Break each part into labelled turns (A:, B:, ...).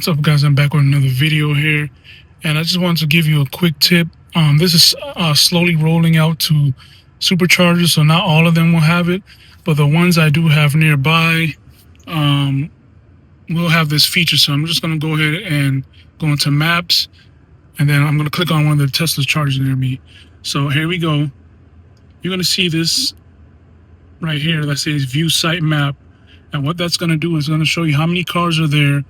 A: What's up, guys? I'm back with another video here, and I just wanted to give you a quick tip. This is slowly rolling out to superchargers, so not all of them will have it, but the ones I do have nearby will have this feature. So I'm just going to go ahead and go into maps, and then I'm going to click on one of the Tesla chargers near me. So here we go. You're going to see this right here that says view site map, and what that's going to do is going to show you how many cars are there,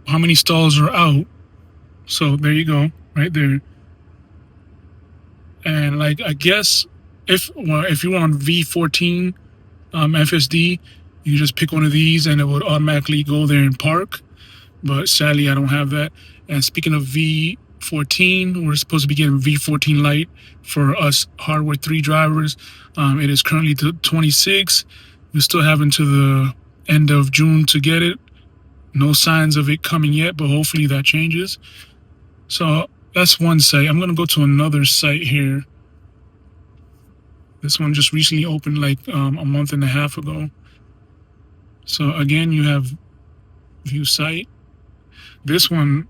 A: how many stalls are out. So there you go, right there. And like, I guess if you're on V14 FSD, you just pick one of these and it would automatically go there and park. But sadly, I don't have that. And speaking of V14, we're supposed to be getting V14 Lite for us hardware 3 drivers. It is currently to 26. We still have until the end of June to get it. No signs of it coming yet, but hopefully that changes. So that's one site. I'm going to go to another site here. This one just recently opened like a month and a half ago. So again, you have view site. This one,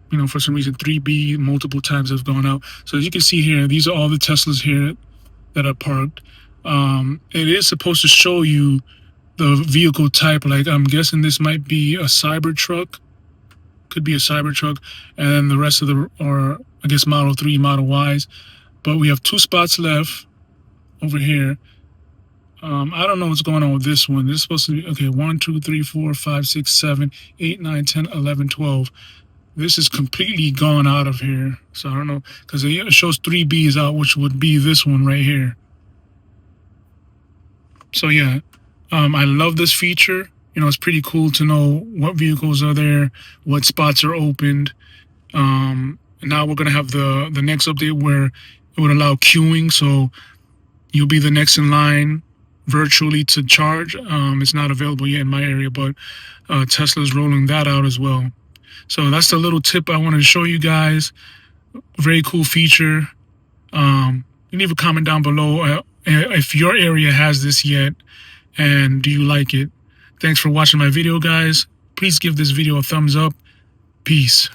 A: you know, for some reason 3B multiple times have gone out. So as you can see here, these are all the Teslas here that are parked. It is supposed to show you the vehicle type. Like, I'm guessing this might be a Cybertruck. Could be a Cybertruck. And then the rest of the, or I guess Model 3, Model Ys. But we have 2 spots left over here. I don't know what's going on with this one. This is supposed to be, okay, 1, 2, 3, 4, 5, 6, 7, 8, 9, 10, 11, 12. This is completely gone out of here. So I don't know, because it shows 3Bs out, which would be this one right here. So yeah. I love this feature. You know, it's pretty cool to know what vehicles are there, what spots are opened. Now we're going to have the next update where it would allow queuing. So you'll be the next in line virtually to charge. It's not available yet in my area, but Tesla's rolling that out as well. So that's the little tip I wanted to show you guys. Very cool feature. You leave a comment down below if your area has this yet. And do you like it? Thanks for watching my video, guys. Please give this video a thumbs up. Peace.